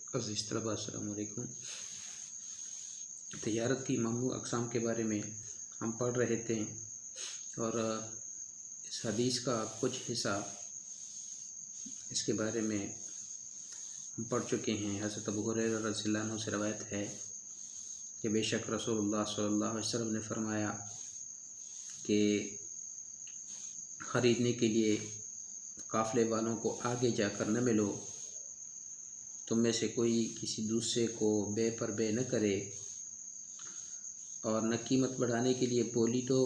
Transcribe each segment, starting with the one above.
عزیز طلباء السلام علیکم۔ تجارت کی ممنوع اقسام کے بارے میں ہم پڑھ رہے تھے اور اس حدیث کا کچھ حصہ اس کے بارے میں ہم پڑھ چکے ہیں۔ حضرت ابو ہریرہ رضی اللہ عنہ سے روایت ہے کہ بے شک رسول اللہ صلی اللہ علیہ وسلم نے فرمایا کہ خریدنے کے لیے قافلے والوں کو آگے جا کر نہ ملو، تم میں سے کوئی کسی دوسرے کو بے پر بے نہ کرے اور نہ قیمت بڑھانے کے لیے بولی دو،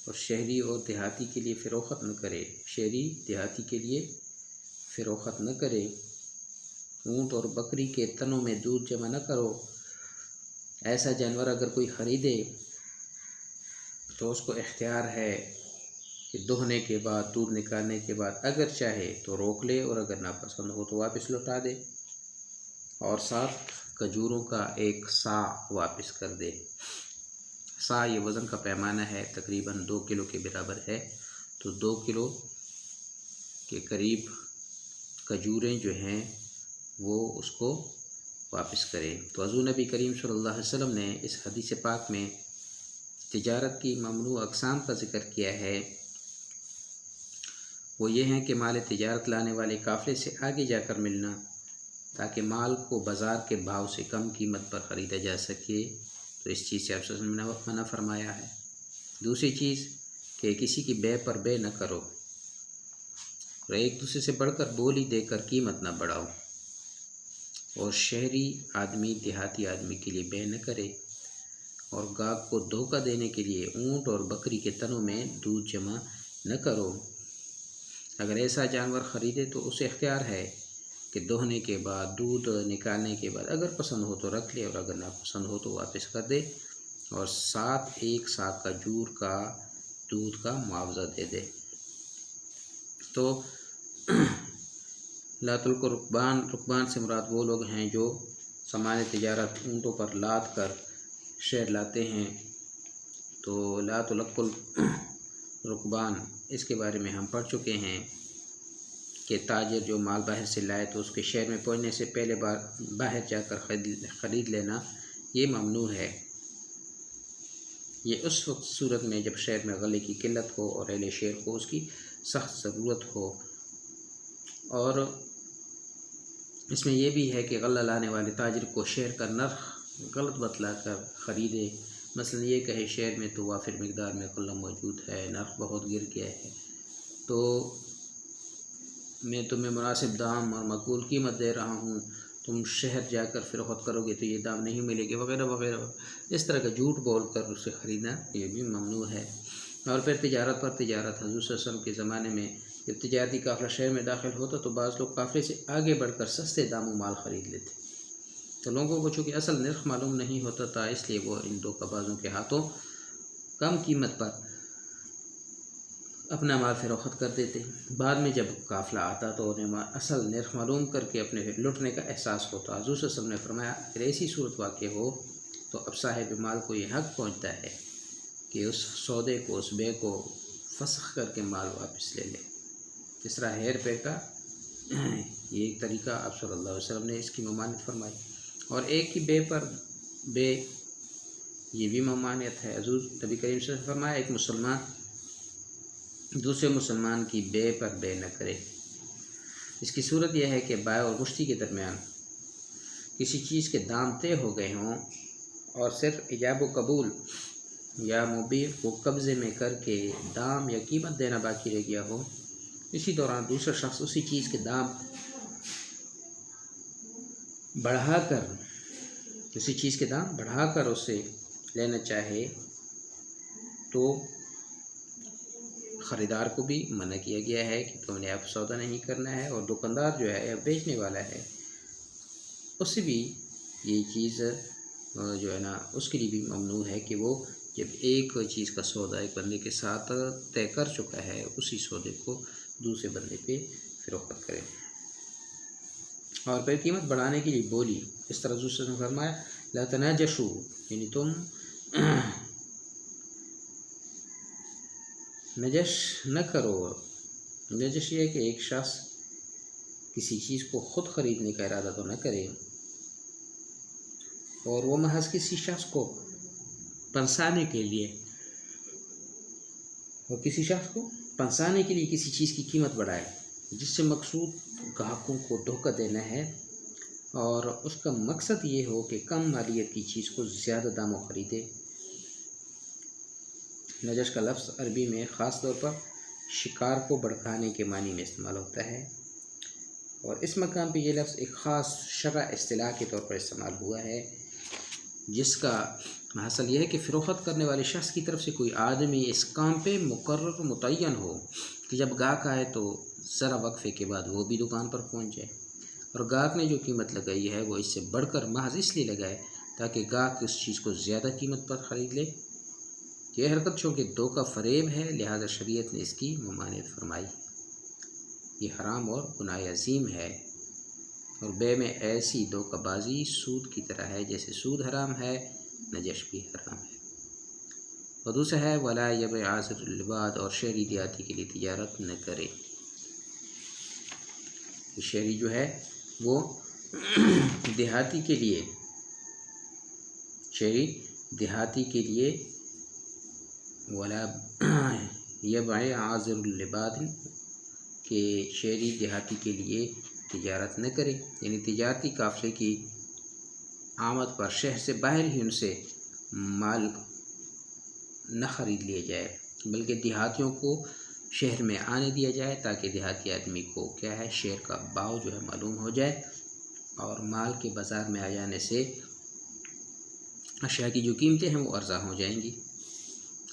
اور شہری اور دیہاتی کے لیے فروخت نہ کرے، شہری دیہاتی کے لیے فروخت نہ کرے، اونٹ اور بکری کے تنوں میں دودھ جمع نہ کرو۔ ایسا جانور اگر کوئی خریدے تو اس کو اختیار ہے کہ دہنے کے بعد، دودھ نکالنے کے بعد اگر چاہے تو روک لے اور اگر ناپسند ہو تو واپس لوٹا دے، اور ساتھ کھجوروں کا ایک سا واپس کر دے۔ سا یہ وزن کا پیمانہ ہے، تقریباً 2 کلو کے برابر ہے، تو 2 کلو کے قریب کھجوریں جو ہیں وہ اس کو واپس کرے۔ تو حضور نبی کریم صلی اللہ علیہ وسلم نے اس حدیث پاک میں تجارت کی ممنوع اقسام کا ذکر کیا ہے۔ وہ یہ ہیں کہ مال تجارت لانے والے قافلے سے آگے جا کر ملنا تاکہ مال کو بازار کے بھاؤ سے کم قیمت پر خریدا جا سکے، تو اس چیز سے آپ صلی اللہ علیہ وسلم نے منع فرمایا ہے۔ دوسری چیز کہ کسی کی بے پر بے نہ کرو اور ایک دوسرے سے بڑھ کر بولی دے کر قیمت نہ بڑھاؤ، اور شہری آدمی دیہاتی آدمی کے لیے بے نہ کرے، اور گاہک کو دھوکہ دینے کے لیے اونٹ اور بکری کے تنوں میں دودھ جمع نہ کرو۔ اگر ایسا جانور خریدے تو اسے اختیار ہے کہ دہنے کے بعد، دودھ نکالنے کے بعد اگر پسند ہو تو رکھ لے اور اگر ناپسند ہو تو واپس کر دے، اور ساتھ ایک سا کھجور کا دودھ کا معاوضہ دے دے۔ تو لات رکبان سے مراد وہ لوگ ہیں جو سامان تجارت اونٹوں پر لاد کر شہر لاتے ہیں۔ تو لات رکبان اس کے بارے میں ہم پڑھ چکے ہیں کہ تاجر جو مال باہر سے لائے تو اس کے شہر میں پہنچنے سے پہلے باہر جا کر خرید لینا یہ ممنوع ہے۔ یہ اس وقت صورت میں جب شہر میں غلے کی قلت ہو اور اہل شہر کو اس کی سخت ضرورت ہو، اور اس میں یہ بھی ہے کہ غلہ لانے والے تاجر کو شہر کا نرخ غلط بتلا کر خریدے۔ مثلا یہ کہے شہر میں تو وافر مقدار میں غلہ موجود ہے، نرخ بہت گر گیا ہے، تو میں تمہیں مناسب دام اور معقول قیمت دے رہا ہوں، تم شہر جا کر فروخت کرو گے تو یہ دام نہیں ملے گی، وغیرہ وغیرہ۔ اس طرح کا جھوٹ بول کر اسے خریدنا یہ بھی ممنوع ہے۔ اور پھر تجارت پر تجارت، حضور صلی اللہ علیہ وسلم کے زمانے میں جب تجارتی قافلہ شہر میں داخل ہوتا تو بعض لوگ قافلے سے آگے بڑھ کر سستے داموں مال خرید لیتے، تو لوگوں کو چونکہ اصل نرخ معلوم نہیں ہوتا تھا، اس لیے وہ ان دھوکہ بازوں کے ہاتھوں کم قیمت پر اپنا مال فروخت کر دیتے۔ بعد میں جب قافلہ آتا تو انہیں اصل نرخ معلوم کر کے اپنے لٹنے کا احساس ہوتا۔ حضور صلی اللہ علیہ وسلم نے فرمایا اگر ایسی صورت واقع ہو تو اب صاحب مال کو یہ حق پہنچتا ہے کہ اس سودے کو، اس بے کو فسخ کر کے مال واپس لے لے۔ اس طرح ہیر پیر کا یہ ایک طریقہ آپ صلی اللہ علیہ وسلم نے اس کی ممانعت فرمائی، اور ایک ہی بے پر بے یہ بھی ممانعت ہے۔ حضور نبی کریم صلی اللہ علیہ وسلم نے فرمایا ایک مسلمان دوسرے مسلمان کی بے پر بے نہ کرے۔ اس کی صورت یہ ہے کہ بائع اور مشتری کے درمیان کسی چیز کے دام طے ہو گئے ہوں اور صرف ایجاب و قبول یا مبیع کو قبضے میں کر کے دام یا قیمت دینا باقی رہ گیا ہو، اسی دوران دوسرا شخص اسی چیز کے دام بڑھا کر اس سے لینا چاہے تو خریدار کو بھی منع کیا گیا ہے کہ تم نے اب سودا نہیں کرنا ہے، اور دکاندار جو ہے یا بیچنے والا ہے اس سے بھی یہ چیز جو ہے نا اس کے لیے بھی ممنوع ہے کہ وہ جب ایک چیز کا سودا ایک بندے کے ساتھ طے کر چکا ہے اسی سودے کو دوسرے بندے پہ فروخت کرے۔ اور پھر قیمت بڑھانے کے لیے بولی، اس طرح حضور صلی اللہ علیہ وسلم نے فرمایا لا تناجشوا، یعنی تم نجش نہ کرو۔ نجش یہ کہ ایک شخص کسی چیز کو خود خریدنے کا ارادہ تو نہ کرے، اور وہ محض کسی شخص کو پنسانے کے لیے کسی چیز کی قیمت بڑھائے، جس سے مقصود گاہکوں کو دھوکہ دینا ہے، اور اس کا مقصد یہ ہو کہ کم مالیت کی چیز کو زیادہ داموں خریدے۔ نجش کا لفظ عربی میں خاص طور پر شکار کو بھڑکانے کے معنی میں استعمال ہوتا ہے، اور اس مقام پہ یہ لفظ ایک خاص شرعی اصطلاح کے طور پر استعمال ہوا ہے، جس کا حاصل یہ ہے کہ فروخت کرنے والے شخص کی طرف سے کوئی آدمی اس کام پہ مقرر متعین ہو کہ جب گاہک آئے تو ذرا وقفے کے بعد وہ بھی دکان پر پہنچ جائے، اور گاہک نے جو قیمت لگائی ہے وہ اس سے بڑھ کر محض اس لیے لگائے تاکہ گاہک اس چیز کو زیادہ قیمت پر خرید لے۔ یہ حرکت چونکہ دھوکہ فریب ہے، لہذا شریعت نے اس کی ممانعت فرمائی۔ یہ حرام اور گناہ عظیم ہے، اور بے میں ایسی دھوکہ بازی سود کی طرح ہے، جیسے سود حرام ہے نجش بھی حرام ہے۔ اور دوسرا ہے ولا یبع عاذر اللباد، اور شہری دیہاتی کے لیے تجارت نہ کرے۔ شہری جو ہے وہ دیہاتی کے لیے ولا یبع عاذر اللباد کہ شہری دیہاتی کے لیے تجارت نہ کرے، یعنی تجارتی قافلے کی آمد پر شہر سے باہر ہی ان سے مال نہ خرید لیا جائے، بلکہ دیہاتیوں کو شہر میں آنے دیا جائے تاکہ دیہاتی آدمی کو کیا ہے شہر کا باؤ جو ہے معلوم ہو جائے، اور مال کے بازار میں آ جانے سے اشیاء کی جو قیمتیں ہیں وہ ارزاں ہو جائیں گی۔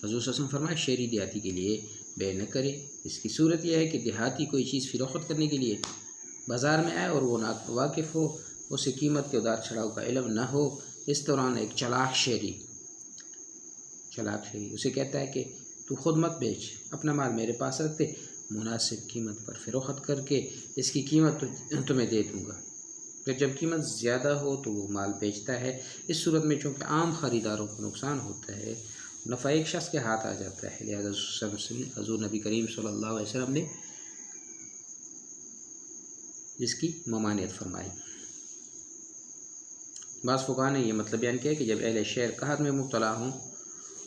حضور صلی اللہ علیہ وسلم فرمائے شہری دیہاتی کے لیے بے نہ کرے۔ اس کی صورت یہ ہے کہ دیہاتی کوئی چیز فروخت کرنے کے لیے بازار میں آئے اور وہ ناواقف ہو، اسے قیمت کے اتار چڑھاؤ کا علم نہ ہو، اس دوران ایک چلاک شہری اسے کہتا ہے کہ تو خود مت بیچ، اپنا مال میرے پاس رکھ دے، مناسب قیمت پر فروخت کر کے اس کی قیمت تمہیں دے دوں گا۔ پھر جب قیمت زیادہ ہو تو وہ مال بیچتا ہے۔ اس صورت میں چونکہ عام خریداروں کو نقصان ہوتا ہے، نفع ایک شخص کے ہاتھ آ جاتا ہے، لہذا حضور نبی کریم صلی اللہ علیہ وسلم نے اس کی ممانعت فرمائی۔ بعض فقہا نے یہ مطلب بیان کیا کہ جب اہل شہر قحط میں مبتلا ہوں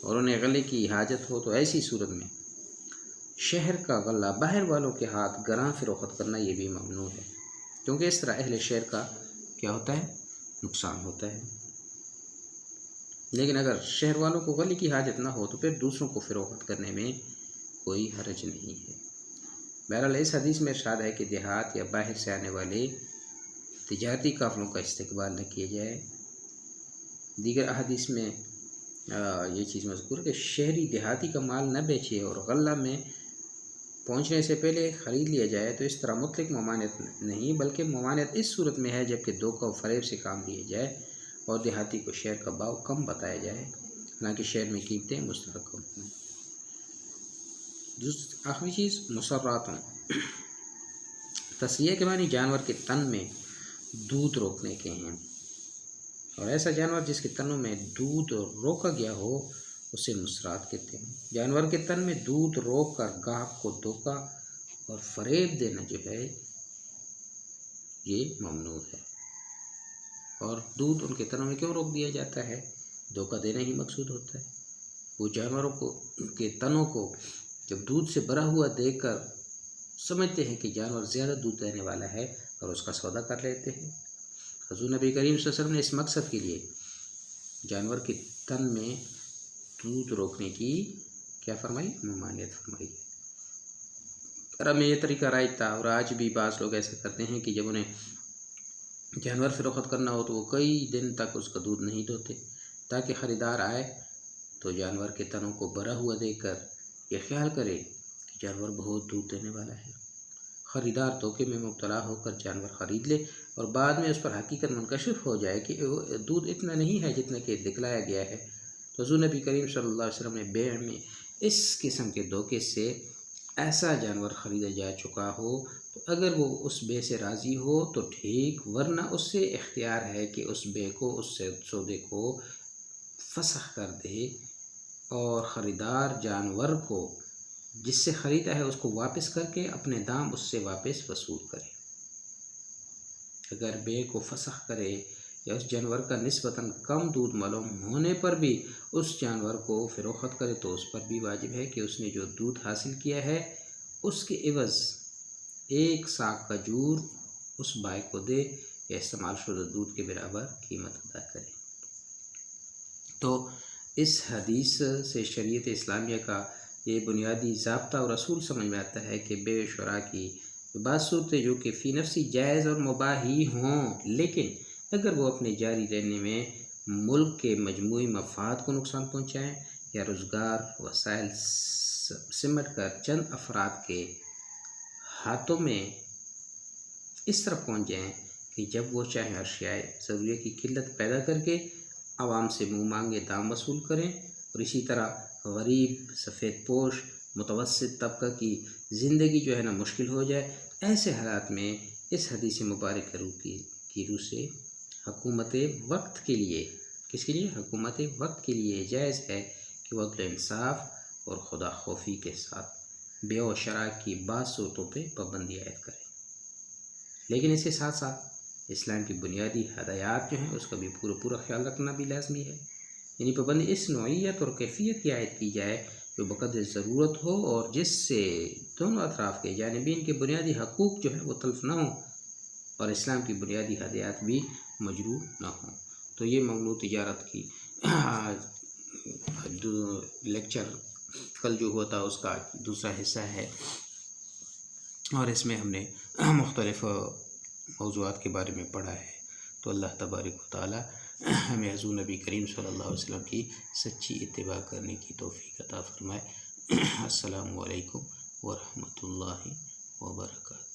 اور انہیں غلے کی حاجت ہو تو ایسی صورت میں شہر کا غلہ باہر والوں کے ہاتھ گراں فروخت کرنا یہ بھی ممنوع ہے، کیونکہ اس طرح اہل شہر کا کیا ہوتا ہے نقصان ہوتا ہے۔ لیکن اگر شہر والوں کو غلے کی حاجت نہ ہو تو پھر دوسروں کو فروخت کرنے میں کوئی حرج نہیں ہے۔ بہرحال اس حدیث میں ارشاد ہے کہ دیہات یا باہر سے آنے والے تجارتی قافلوں کا استقبال نہ کیا جائے۔ دیگر احادیث میں یہ چیز مذکور ہے کہ شہری دیہاتی کا مال نہ بیچے اور غلہ میں پہنچنے سے پہلے خرید لیا جائے، تو اس طرح مطلق ممانعت نہیں، بلکہ ممانعت اس صورت میں ہے جبکہ دھوکہ و فریب سے کام لیا جائے اور دیہاتی کو شہر کا باؤ کم بتایا جائے، حالانکہ شہر میں قیمتیں مستحکم ہوں۔ آخری چیز مسراتوں، تصریح کے معنی جانور کے تن میں دودھ روکنے کے ہیں، اور ایسا جانور جس کے تنوں میں دودھ روکا گیا ہو اسے مسرات کہتے ہیں۔ جانور کے تن میں دودھ روک کر گاہک کو دھوکہ اور فریب دینا جو ہے یہ ممنوع ہے۔ اور دودھ ان کے تنوں میں کیوں روک دیا جاتا ہے؟ دھوکہ دینا ہی مقصود ہوتا ہے۔ وہ جانوروں کے تنوں کو جب دودھ سے بھرا ہوا دیکھ کر سمجھتے ہیں کہ جانور زیادہ دودھ دینے والا ہے اور اس کا سودا کر لیتے ہیں۔ حضور نبی کریم صلی اللہ علیہ وسلم نے اس مقصد کے لیے جانور کے تن میں دودھ روکنے کی کیا فرمائی؟ ممانعت فرمائی۔ عرب میں یہ طریقہ رائج تھا، اور آج بھی بعض لوگ ایسا کرتے ہیں کہ جب انہیں جانور فروخت کرنا ہو تو وہ کئی دن تک اس کا دودھ نہیں دھوتے تاکہ خریدار آئے تو جانور کے تنوں کو بھرا ہوا دیکھ کر یہ خیال کرے کہ جانور بہت دودھ دینے والا ہے۔ خریدار دھوکے میں مبتلا ہو کر جانور خرید لے اور بعد میں اس پر حقیقت منکشف ہو جائے کہ دودھ اتنا نہیں ہے جتنا کہ دکھلایا گیا ہے، تو حضور نبی کریم صلی اللہ علیہ وسلم نے بیع میں اس قسم کے دھوکے سے ایسا جانور خریدا جا چکا ہو تو اگر وہ اس بیع سے راضی ہو تو ٹھیک، ورنہ اس سے اختیار ہے کہ اس بیع کو، اس سودے کو فسخ کر دے اور خریدار جانور کو جس سے خریدا ہے اس کو واپس کر کے اپنے دام اس سے واپس وصول کرے۔ اگر بے کو فسخ کرے یا اس جانور کا نسبتاً کم دودھ معلوم ہونے پر بھی اس جانور کو فروخت کرے تو اس پر بھی واجب ہے کہ اس نے جو دودھ حاصل کیا ہے اس کے عوض 1 صاع کھجور اس بھائی کو دے یا استعمال شدہ دودھ کے برابر قیمت ادا کرے۔ تو اس حدیث سے شریعت اسلامیہ کا یہ بنیادی ضابطہ اور اصول سمجھ میں آتا ہے کہ بے شراء کی بعض صورتیں جو کہ فی نفسی جائز اور مباح ہی ہوں، لیکن اگر وہ اپنے جاری رہنے میں ملک کے مجموعی مفاد کو نقصان پہنچائیں یا روزگار وسائل سمٹ کر چند افراد کے ہاتھوں میں اس طرح پہنچ جائیں کہ جب وہ چاہیں اشیاء ضروریہ کی قلت پیدا کر کے عوام سے منہ مانگے دام وصول کریں، اور اسی طرح غریب، سفید پوش، متوسط طبقہ کی زندگی جو ہے نا مشکل ہو جائے، ایسے حالات میں اس حدیث مبارک کی روح سے حکومت وقت کے لیے، کس کے لیے؟ حکومت وقت کے لیے جائز ہے کہ وہ عدل و انصاف اور خدا خوفی کے ساتھ بے و شراء کی بعض صورتوں پہ پابندی عائد کرے، لیکن اس کے ساتھ ساتھ اسلام کی بنیادی ہدایات جو ہیں اس کا بھی پورا خیال رکھنا بھی لازمی ہے۔ یعنی پابندی اس نوعیت اور کیفیت کی عائد کی جائے جو بقدر ضرورت ہو اور جس سے دونوں اطراف کے جانبین کے بنیادی حقوق جو ہیں وہ تلف نہ ہوں اور اسلام کی بنیادی ہدایات بھی مجروح نہ ہوں۔ تو یہ ممنوع تجارت کی لیکچر کل جو ہوا تھا اس کا دوسرا حصہ ہے، اور اس میں ہم نے مختلف موضوعات کے بارے میں پڑھا ہے۔ تو اللہ تبارک و تعالی ہمیں حضور نبی کریم صلی اللہ علیہ وسلم کی سچی اتباع کرنے کی توفیق عطا فرمائے۔ السلام علیکم ورحمۃ اللہ وبرکاتہ۔